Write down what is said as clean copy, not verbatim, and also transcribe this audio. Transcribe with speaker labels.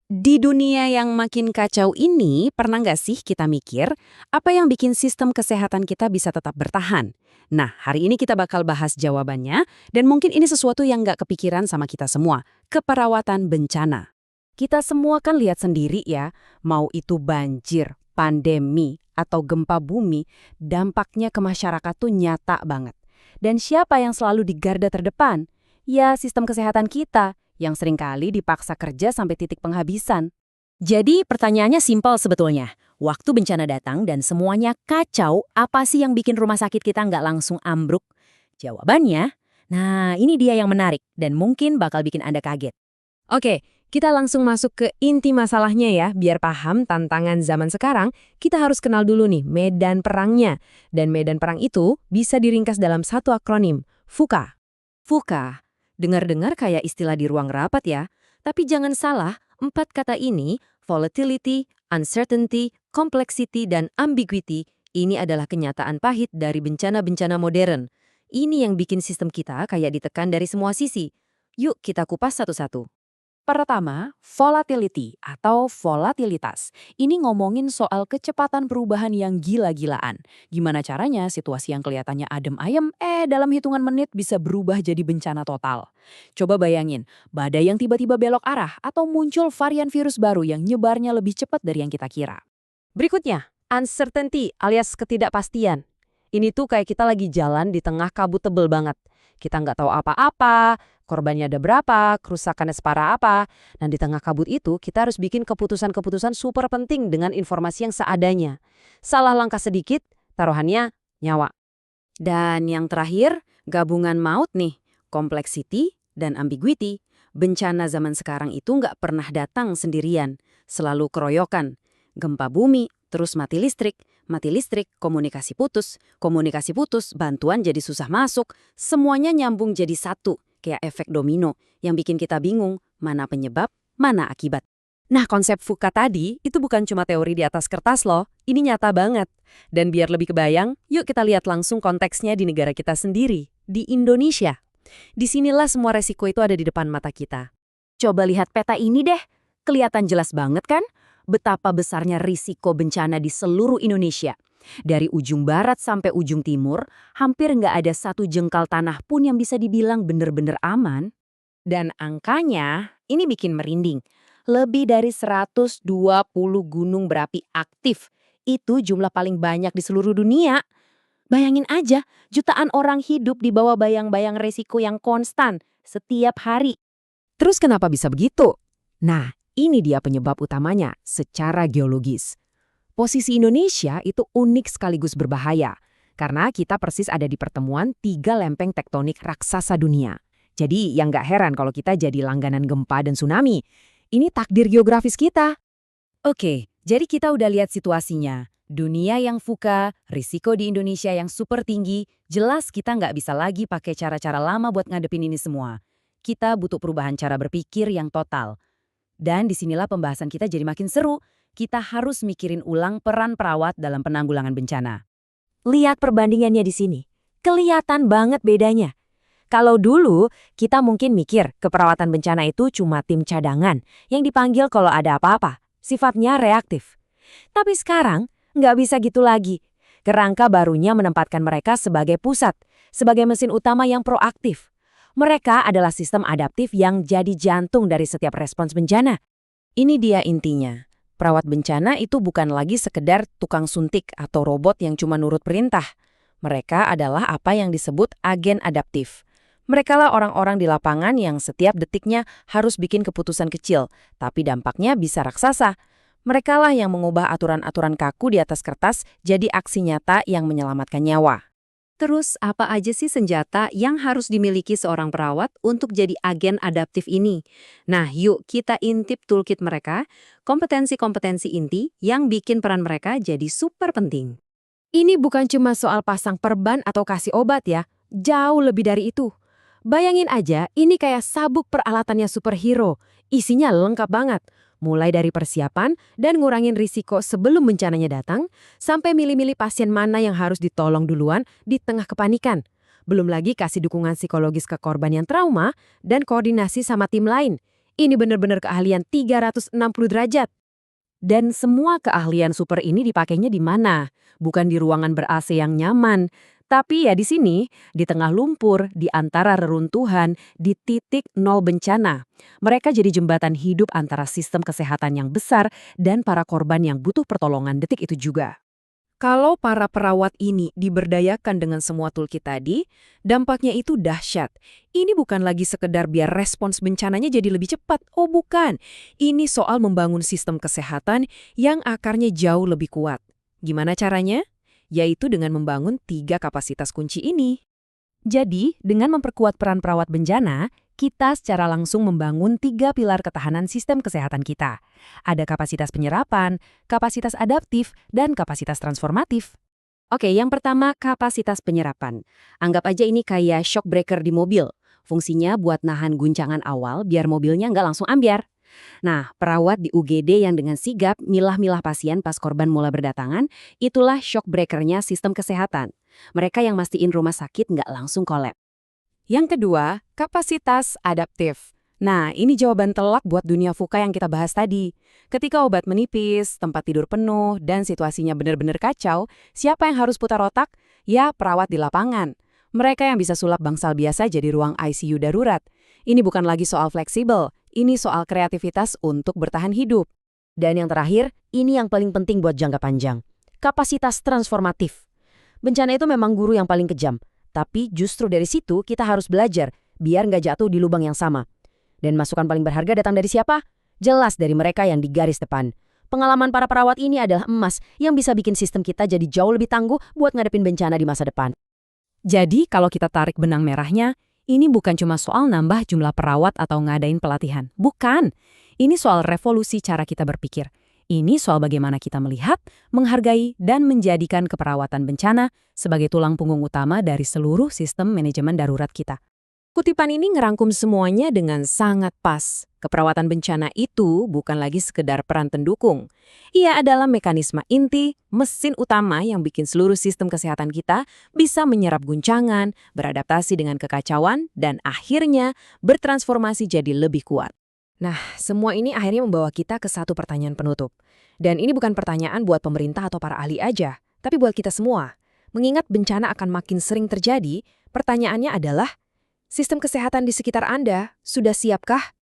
Speaker 1: Di dunia yang makin kacau ini, pernah nggak sih kita mikir apa yang bikin sistem kesehatan kita bisa tetap bertahan? Nah, hari ini kita bakal bahas jawabannya, dan mungkin ini sesuatu yang nggak kepikiran sama kita semua, keperawatan bencana. Kita semua kan lihat sendiri ya, mau itu banjir, pandemi, atau gempa bumi, dampaknya ke masyarakat tuh nyata banget. Dan siapa yang selalu di garda terdepan? Ya, sistem kesehatan kita yang seringkali dipaksa kerja sampai titik penghabisan. Jadi pertanyaannya simpel sebetulnya. Waktu bencana datang dan semuanya kacau, apa sih yang bikin rumah sakit kita nggak langsung ambruk? Jawabannya, nah ini dia yang menarik dan mungkin bakal bikin Anda kaget.
Speaker 2: Oke, kita langsung masuk ke inti masalahnya ya. Biar paham tantangan zaman sekarang, kita harus kenal dulu nih medan perangnya. Dan medan perang itu bisa diringkas dalam satu akronim, FUKA.
Speaker 1: FUKA, dengar-dengar kayak istilah di ruang rapat ya. Tapi jangan salah, 4 kata ini, volatility, uncertainty, complexity, dan ambiguity, ini adalah kenyataan pahit dari bencana-bencana modern. Ini yang bikin sistem kita kayak ditekan dari semua sisi. Yuk kita kupas satu-satu. Pertama, volatility atau volatilitas. Ini ngomongin soal kecepatan perubahan yang gila-gilaan. Gimana caranya situasi yang kelihatannya adem ayem, dalam hitungan menit bisa berubah jadi bencana total. Coba bayangin, badai yang tiba-tiba belok arah atau muncul varian virus baru yang nyebarnya lebih cepat dari yang kita kira.
Speaker 2: Berikutnya, uncertainty alias ketidakpastian. Ini tuh kayak kita lagi jalan di tengah kabut tebel banget. Kita nggak tahu apa-apa, korbannya ada berapa, kerusakannya separah apa. Dan di tengah kabut itu, kita harus bikin keputusan-keputusan super penting dengan informasi yang seadanya. Salah langkah sedikit, taruhannya nyawa.
Speaker 1: Dan yang terakhir, gabungan maut nih, complexity dan ambiguity. Bencana zaman sekarang itu nggak pernah datang sendirian, selalu keroyokan. Gempa bumi, terus mati listrik, komunikasi putus, bantuan jadi susah masuk, semuanya nyambung jadi satu, kayak efek domino, yang bikin kita bingung mana penyebab, mana akibat.
Speaker 2: Nah, konsep FUKA tadi itu bukan cuma teori di atas kertas loh, ini nyata banget. Dan biar lebih kebayang, yuk kita lihat langsung konteksnya di negara kita sendiri, di Indonesia. Disinilah semua resiko itu ada di depan mata kita.
Speaker 1: Coba lihat peta ini deh, kelihatan jelas banget kan? Betapa besarnya risiko bencana di seluruh Indonesia. Dari ujung barat sampai ujung timur, hampir nggak ada satu jengkal tanah pun yang bisa dibilang bener-bener aman. Dan angkanya, ini bikin merinding. Lebih dari 120 gunung berapi aktif. Itu jumlah paling banyak di seluruh dunia. Bayangin aja, jutaan orang hidup di bawah bayang-bayang resiko yang konstan setiap hari.
Speaker 2: Terus kenapa bisa begitu? Nah, ini dia penyebab utamanya secara geologis. Posisi Indonesia itu unik sekaligus berbahaya, karena kita persis ada di pertemuan 3 lempeng tektonik raksasa dunia. Jadi yang nggak heran kalau kita jadi langganan gempa dan tsunami. Ini takdir geografis kita.
Speaker 1: Oke, jadi kita udah lihat situasinya. Dunia yang FUKA, risiko di Indonesia yang super tinggi, jelas kita nggak bisa lagi pakai cara-cara lama buat ngadepin ini semua. Kita butuh perubahan cara berpikir yang total. Dan disinilah pembahasan kita jadi makin seru. Kita harus mikirin ulang peran perawat dalam penanggulangan bencana.
Speaker 2: Lihat perbandingannya di sini. Kelihatan banget bedanya. Kalau dulu, kita mungkin mikir keperawatan bencana itu cuma tim cadangan yang dipanggil kalau ada apa-apa. Sifatnya reaktif. Tapi sekarang, nggak bisa gitu lagi. Kerangka barunya menempatkan mereka sebagai pusat, sebagai mesin utama yang proaktif. Mereka adalah sistem adaptif yang jadi jantung dari setiap respons bencana.
Speaker 1: Ini dia intinya. Perawat bencana itu bukan lagi sekedar tukang suntik atau robot yang cuma nurut perintah. Mereka adalah apa yang disebut agen adaptif. Mereka lah orang-orang di lapangan yang setiap detiknya harus bikin keputusan kecil, tapi dampaknya bisa raksasa. Mereka lah yang mengubah aturan-aturan kaku di atas kertas jadi aksi nyata yang menyelamatkan nyawa. Terus apa aja sih senjata yang harus dimiliki seorang perawat untuk jadi agen adaptif ini? Nah, yuk kita intip toolkit mereka, kompetensi-kompetensi inti yang bikin peran mereka jadi super penting.
Speaker 2: Ini bukan cuma soal pasang perban atau kasih obat ya, jauh lebih dari itu. Bayangin aja, ini kayak sabuk peralatannya superhero. Isinya lengkap banget. Mulai dari persiapan dan ngurangin risiko sebelum bencananya datang, sampai milih-milih pasien mana yang harus ditolong duluan di tengah kepanikan. Belum lagi kasih dukungan psikologis ke korban yang trauma dan koordinasi sama tim lain.
Speaker 1: Ini benar-benar keahlian 360 derajat. Dan semua keahlian super ini dipakainya di mana? Bukan di ruangan ber-AC yang nyaman, tapi ya di sini, di tengah lumpur, di antara reruntuhan, di titik nol bencana. Mereka jadi jembatan hidup antara sistem kesehatan yang besar dan para korban yang butuh pertolongan detik itu juga. Kalau para perawat ini diberdayakan dengan semua toolkit tadi, dampaknya itu dahsyat. Ini bukan lagi sekedar biar respons bencananya jadi lebih cepat. Oh bukan, ini soal membangun sistem kesehatan yang akarnya jauh lebih kuat. Gimana caranya? Yaitu dengan membangun 3 kapasitas kunci ini. Jadi, dengan memperkuat peran perawat bencana, kita secara langsung membangun 3 pilar ketahanan sistem kesehatan kita. Ada kapasitas penyerapan, kapasitas adaptif, dan kapasitas transformatif. Oke, yang pertama kapasitas penyerapan. Anggap aja ini kayak shock breaker di mobil. Fungsinya buat nahan guncangan awal biar mobilnya nggak langsung ambyar. Nah, perawat di UGD yang dengan sigap milah-milah pasien pas korban mulai berdatangan, itulah shock breakernya sistem kesehatan. Mereka yang mastiin rumah sakit nggak langsung kolap. Yang kedua, kapasitas adaptif. Nah, ini jawaban telak buat dunia VUCA yang kita bahas tadi. Ketika obat menipis, tempat tidur penuh, dan situasinya benar-benar kacau, siapa yang harus putar otak? Ya, perawat di lapangan. Mereka yang bisa sulap bangsal biasa jadi ruang ICU darurat. Ini bukan lagi soal fleksibel, ini soal kreativitas untuk bertahan hidup.
Speaker 2: Dan yang terakhir, ini yang paling penting buat jangka panjang. Kapasitas transformatif. Bencana itu memang guru yang paling kejam, tapi justru dari situ kita harus belajar biar nggak jatuh di lubang yang sama. Dan masukan paling berharga datang dari siapa? Jelas dari mereka yang di garis depan. Pengalaman para perawat ini adalah emas yang bisa bikin sistem kita jadi jauh lebih tangguh buat ngadepin bencana di masa depan.
Speaker 1: Jadi, kalau kita tarik benang merahnya, ini bukan cuma soal nambah jumlah perawat atau ngadain pelatihan. Bukan. Ini soal revolusi cara kita berpikir. Ini soal bagaimana kita melihat, menghargai, dan menjadikan keperawatan bencana sebagai tulang punggung utama dari seluruh sistem manajemen darurat kita. Kutipan ini ngerangkum semuanya dengan sangat pas. Keperawatan bencana itu bukan lagi sekedar peran pendukung. Ia adalah mekanisme inti, mesin utama yang bikin seluruh sistem kesehatan kita bisa menyerap guncangan, beradaptasi dengan kekacauan, dan akhirnya bertransformasi jadi lebih kuat. Nah, semua ini akhirnya membawa kita ke satu pertanyaan penutup. Dan ini bukan pertanyaan buat pemerintah atau para ahli aja, tapi buat kita semua. Mengingat bencana akan makin sering terjadi, pertanyaannya adalah, sistem kesehatan di sekitar Anda sudah siapkah